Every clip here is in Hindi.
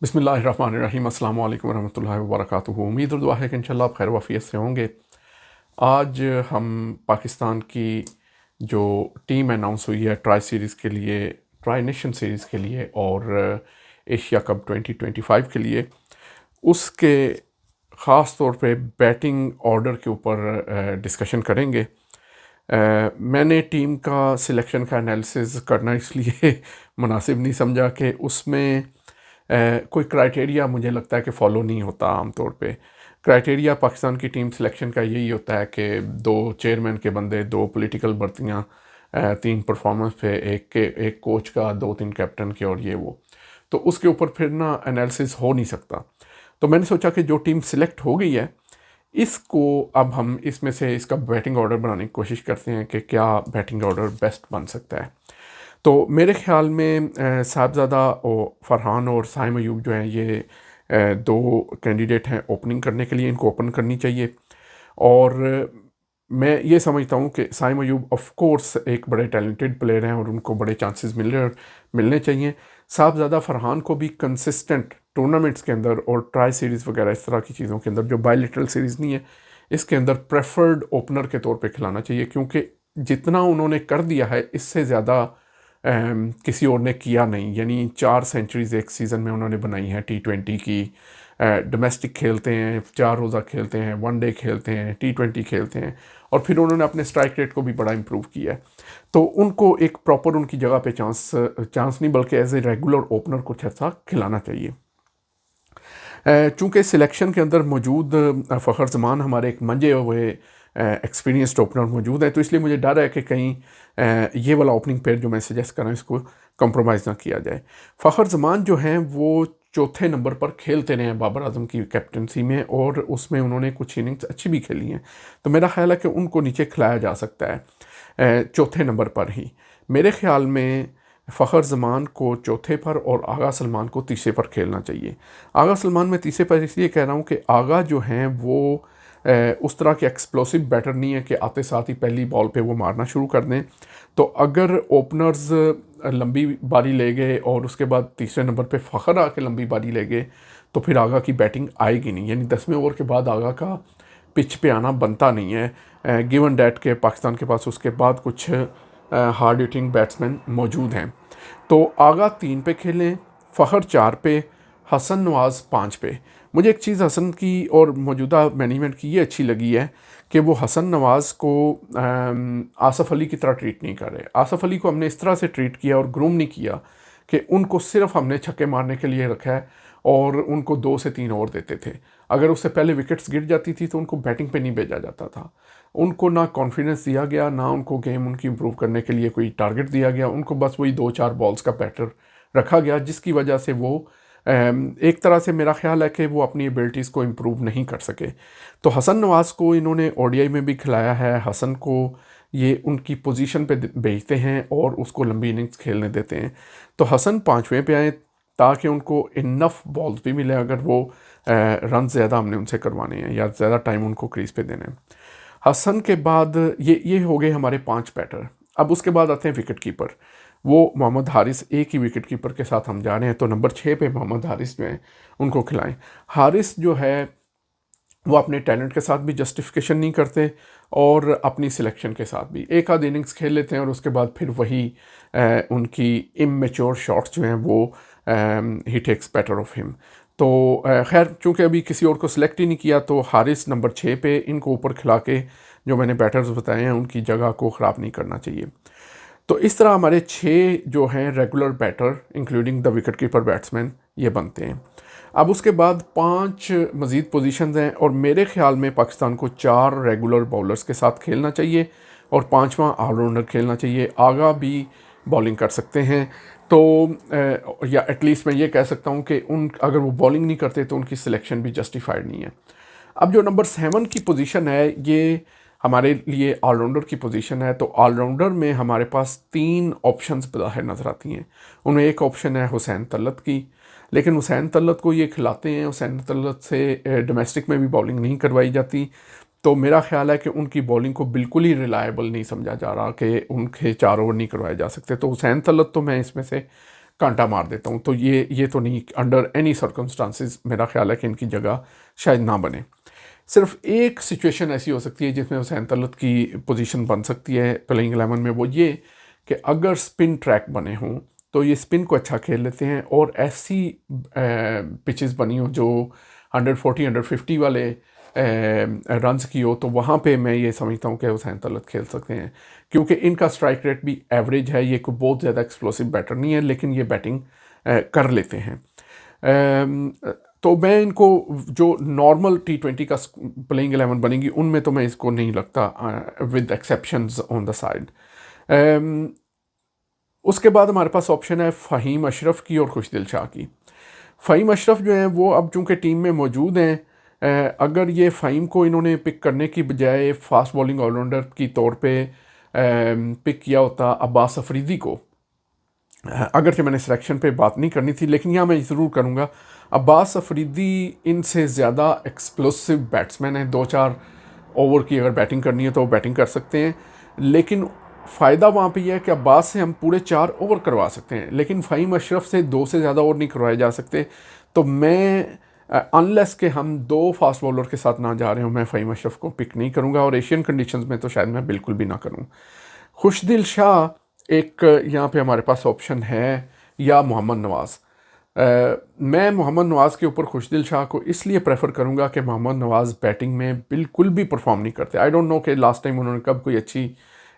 बिस्मिल्लाहिर्रहमानिर्रहीम अस्सलाम वालेकुम रहमतुल्लाहि व बरकातुहू। उम्मीद और दुआ है कि इंशाल्लाह आप खैर वफ़ियत से होंगे। आज हम पाकिस्तान की जो टीम अनाउंस हुई है ट्राई सीरीज़ के लिए, ट्राई नेशन सीरीज़ के लिए और एशिया कप 2025 के लिए, उसके ख़ास तौर पे बैटिंग ऑर्डर के ऊपर डिस्कशन करेंगे। मैंने टीम का सिलेक्शन का एनालिसिस करना इसलिए मुनासिब नहीं समझा कि उसमें कोई क्राइटेरिया मुझे लगता है कि फ़ॉलो नहीं होता आम तौर पे। क्राइटेरिया पाकिस्तान की टीम सिलेक्शन का यही होता है कि 2 चेयरमैन के बंदे, 2 पॉलिटिकल भर्तियाँ, 3 परफॉर्मेंस पे, एक कोच का, 2-3 कैप्टन के और ये वो। तो उसके ऊपर फिर ना एनालिसिस हो नहीं सकता। तो मैंने सोचा कि जो टीम सिलेक्ट हो गई है, इसको अब हम इसमें से इसका बैटिंग ऑर्डर बनाने की कोशिश करते हैं कि क्या बैटिंग ऑर्डर बेस्ट बन सकता है। तो मेरे ख़्याल में साहबज़ादा और फ़रहान और साइम अयूब जो हैं, ये 2 कैंडिडेट हैं ओपनिंग करने के लिए। इनको ओपन करनी चाहिए। और मैं ये समझता हूँ कि साइम अयूब ऑफ कोर्स एक बड़े टैलेंटेड प्लेयर हैं और उनको बड़े चांसेस मिलने चाहिए। साहबज़ादा फ़रहान को भी कंसिस्टेंट टूर्नामेंट्स के अंदर और ट्राई सीरीज़ वगैरह इस तरह की चीज़ों के अंदर, जो बायलैटरल सीरीज़ नहीं है, इसके अंदर प्रेफर्ड ओपनर के तौर पे खिलाना चाहिए, क्योंकि जितना उन्होंने कर दिया है इससे ज़्यादा किसी और ने किया नहीं। यानी 4 सेंचुरीज़ एक सीज़न में उन्होंने बनाई हैं T20 की। डोमेस्टिक खेलते हैं, 4 रोज़ा खेलते हैं, वनडे खेलते हैं, T20 खेलते हैं, और फिर उन्होंने अपने स्ट्राइक रेट को भी बड़ा इम्प्रूव किया है। तो उनको एक प्रॉपर उनकी जगह पे चांस नहीं बल्कि एज ए रेगुलर ओपनर कुछ ऐसा खिलाना चाहिए। चूँकि सिलेक्शन के अंदर मौजूद फ़खर जमान हमारे एक मंजे हुए एक्सपीरियंस्ड ओपनर मौजूद है, तो इसलिए मुझे डर है कि कहीं ये वाला ओपनिंग पेयर जो मैं सजेस्ट कर रहा हूँ इसको कंप्रोमाइज़ ना किया जाए। फ़खर जमान जो हैं वो चौथे नंबर पर खेलते रहे हैं बाबर आजम की कैप्टनसी में, और उसमें उन्होंने कुछ इनिंग्स अच्छी भी खेली हैं। तो मेरा ख्याल है कि उनको नीचे खिलाया जा सकता है चौथे नंबर पर ही। मेरे ख्याल में फ़खर ज़मान को चौथे पर और आगा सलमान को तीसरे पर खेलना चाहिए। आगा सलमान मैं तीसरे पर इसलिए कह रहा हूँ कि आगा जो हैं वो उस तरह के एक्सप्लोसिव बैटर नहीं है कि आते साथ ही पहली बॉल पे वो मारना शुरू कर दें। तो अगर ओपनर्स लंबी बारी ले गए और उसके बाद तीसरे नंबर पे फ़खर आके लंबी बारी ले गए, तो फिर आगा की बैटिंग आएगी नहीं। यानी 10वें ओवर के बाद आगा का पिच पे आना बनता नहीं है, गिवन डैट के पाकिस्तान के पास उसके बाद कुछ हार्ड हिटिंग बैट्समैन मौजूद हैं। तो आगा 3 पे खेलें, फ़खर 4 पे, हसन नवाज़ 5 पे। मुझे एक चीज़ हसन की और मौजूदा मैनेजमेंट की ये अच्छी लगी है कि वो हसन नवाज़ को आसफ़ अली की तरह ट्रीट नहीं कर रहे। आसफ़ अली को हमने इस तरह से ट्रीट किया और ग्रूम नहीं किया कि उनको सिर्फ हमने छक्के मारने के लिए रखा है और उनको 2 से 3 ओवर देते थे। अगर उससे पहले विकेट्स गिर जाती थी तो उनको बैटिंग पे नहीं भेजा जाता था। उनको ना कॉन्फिडेंस दिया गया, ना उनको गेम उनकी इम्प्रूव करने के लिए कोई टारगेट दिया गया। उनको बस वही 2-4 बॉल्स का बैटर रखा गया, जिसकी वजह से वो एक तरह से मेरा ख्याल है कि वो अपनी एबिलिटीज़ को इम्प्रूव नहीं कर सके। तो हसन नवाज़ को इन्होंने ओडीआई में भी खिलाया है। हसन को ये उनकी पोजीशन पे भेजते हैं और उसको लंबी इनिंग्स खेलने देते हैं। तो हसन 5वें पे आए ताकि उनको इनफ बॉल्स भी मिले अगर वो रन ज़्यादा हमने उनसे करवाने हैं या ज़्यादा टाइम उनको क्रीज पे देना है। हसन के बाद ये हो गए हमारे 5 बैटर। अब उसके बाद आते हैं विकेट कीपर। वो मोहम्मद हारिस, एक ही विकेट कीपर के साथ हम जा रहे हैं, तो नंबर 6 पे मोहम्मद हारिस जो हैं उनको खिलाएं। हारिस जो है वो अपने टैलेंट के साथ भी जस्टिफिकेशन नहीं करते और अपनी सिलेक्शन के साथ भी एक आध इनिंग्स खेल लेते हैं और उसके बाद फिर वही उनकी इमेच्योर शॉट्स जो हैं वो ही टेक्स बेटर ऑफ हिम। तो खैर चूँकि अभी किसी और को सिलेक्ट ही नहीं किया, तो हारिस नंबर 6 पे, इनको ऊपर खिला के जो मैंने बैटर्स बताए हैं उनकी जगह को ख़राब नहीं करना चाहिए। तो इस तरह हमारे 6 जो हैं regular batter including the wicket keeper batsman ये बनते हैं। अब उसके बाद 5 मज़ीद पोजीशंस हैं और मेरे ख़्याल में पाकिस्तान को 4 रेगुलर बॉलर्स के साथ खेलना चाहिए और 5वां ऑलराउंडर खेलना चाहिए। आगा भी बॉलिंग कर सकते हैं। तो या एटलीस्ट मैं ये कह सकता हूँ कि उन अगर वो बॉलिंग नहीं करते तो उनकी सिलेक्शन भी जस्टिफाइड नहीं है। अब जो नंबर 7 की पोजीशन है ये हमारे लिए ऑलराउंडर की पोजीशन है। तो ऑलराउंडर में हमारे पास 3 ऑप्शंस बाहर नज़र आती हैं। उनमें एक ऑप्शन है हुसैन तलत की, लेकिन हुसैन तलत को ये खिलाते हैं, हुसैन तलत से डोमेस्टिक में भी बॉलिंग नहीं करवाई जाती। तो मेरा ख्याल है कि उनकी बॉलिंग को बिल्कुल ही रिलायबल नहीं समझा जा रहा कि उनके 4 ओवर नहीं करवाए जा सकते। तो हुसैन तलत तो मैं इसमें से कांटा मार देता हूँ। तो ये तो नहीं, अंडर एनी सर्कमस्टांसिस मेरा ख्याल है कि इनकी जगह शायद ना बने। सिर्फ एक सिचुएशन ऐसी हो सकती है जिसमें हुसैन तलत की पोजीशन बन सकती है प्लेइंग 11 में, वो ये कि अगर स्पिन ट्रैक बने हों तो ये स्पिन को अच्छा खेल लेते हैं, और ऐसी पिचेस बनी हो जो 140 150 वाले रन्स की हो, तो वहाँ पे मैं ये समझता हूँ कि हुसैन तलत खेल सकते हैं, क्योंकि इनका स्ट्राइक रेट भी एवरेज है। ये कोई बहुत ज़्यादा एक्सप्लोसिव बैटर नहीं है, लेकिन ये बैटिंग कर लेते हैं। तो मैं इनको, जो नॉर्मल T20 का प्लेइंग 11 बनेगी उनमें तो मैं इसको नहीं लगता, with exceptions on the side. उसके बाद हमारे पास ऑप्शन है फ़हीम अशरफ की और खुशदिल शाह की। फ़हीम अशरफ जो हैं वो अब चूँकि टीम में मौजूद हैं, अगर ये फ़हीम को इन्होंने पिक करने की बजाय फास्ट बॉलिंग ऑलराउंडर की तौर पे पिक किया होता अब्बास अफरीदी को, अगरचे मैंने सिलेक्शन पे बात नहीं करनी थी, लेकिन यहाँ मैं ज़रूर करूँगा। अब्बास अफरीदी इनसे ज़्यादा एक्सप्लोसिव बैट्समैन है। 2-4 ओवर की अगर बैटिंग करनी है तो वो बैटिंग कर सकते हैं, लेकिन फ़ायदा वहाँ पे यह है कि अब्बास से हम पूरे 4 ओवर करवा सकते हैं, लेकिन फ़हीम अशरफ से 2 से ज़्यादा ओवर नहीं करवाए जा सकते। तो मैं, अनलेस के हम 2 फास्ट बॉलर के साथ ना जा रहे हो, मैं फ़हीम अशरफ को पिक नहीं करूँगा, और एशियन कंडीशंस में तो शायद मैं बिल्कुल भी ना करूँ। खुशदिल शाह एक यहाँ पे हमारे पास ऑप्शन है, या मोहम्मद नवाज़। मैं मोहम्मद नवाज़ के ऊपर खुशदिल शाह को इसलिए प्रेफर करूँगा कि मोहम्मद नवाज़ बैटिंग में बिल्कुल भी परफॉर्म नहीं करते। आई डोंट नो कि लास्ट टाइम उन्होंने कब कोई अच्छी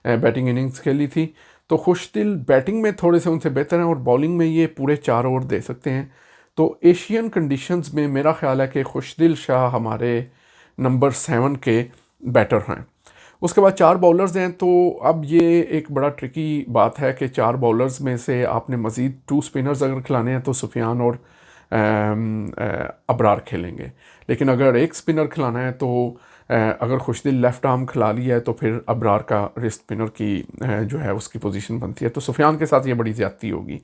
बैटिंग इनिंग्स खेली थी। तो खुशदिल बैटिंग में थोड़े से उनसे बेहतर हैं, और बॉलिंग में ये पूरे 4 ओवर दे सकते हैं। तो एशियन कंडीशंस में मेरा ख्याल है कि खुशदिल शाह हमारे नंबर 7 के बैटर हैं। उसके बाद 4 बॉलर्स हैं, तो अब ये एक बड़ा ट्रिकी बात है कि 4 बॉलर्स में से आपने मज़ीद 2 स्पिनर्स अगर खिलाने हैं तो सुफियान और अबरार खेलेंगे, लेकिन अगर एक स्पिनर खिलाना है तो अगर खुशदिल लेफ़्ट आर्म खिला लिया है तो फिर अबरार का रिस्ट स्पिनर की जो है उसकी पोजीशन बनती है, तो सुफियान के साथ ये बड़ी ज़्यादती होगी।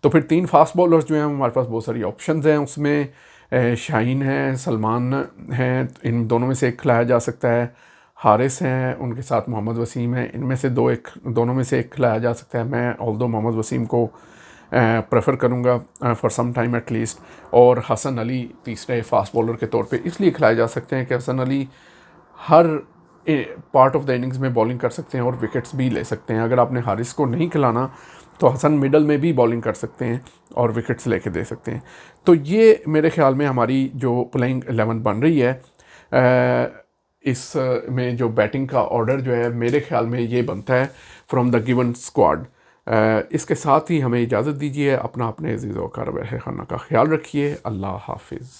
तो फिर 3 फास्ट बॉलर्स जो हैं हमारे पास बहुत सारी ऑप्शंस हैं, उसमें शाहीन है, सलमान हैं, इन दोनों में से एक खिलाया जा सकता है। हारिस हैं, उनके साथ मोहम्मद वसीम है, इनमें से दोनों में से एक खिलाया जा सकता है। मैं ऑल्दो मोहम्मद वसीम को प्रेफर करूँगा for some time at least. और हसन अली तीसरे फास्ट बॉलर के तौर पे इसलिए खिलाए जा सकते हैं कि हसन अली हर पार्ट ऑफ द इनिंग्स में बॉलिंग कर सकते हैं और विकेट्स भी ले सकते हैं। अगर आपने हारिस को नहीं खिलाना तो हसन मिडल में भी बॉलिंग कर सकते हैं और विकेट्स लेके दे सकते हैं। तो ये मेरे ख्याल में हमारी जो प्लेइंग 11 बन रही है, इस में जो बैटिंग का ऑर्डर जो है मेरे ख्याल में ये बनता है फ्रॉम द गिवन स्क्वाड। इसके साथ ही हमें इजाज़त दीजिए। अपने अज़ीज़ व क़रीब खाना का ख्याल रखिए। अल्लाह हाफिज़।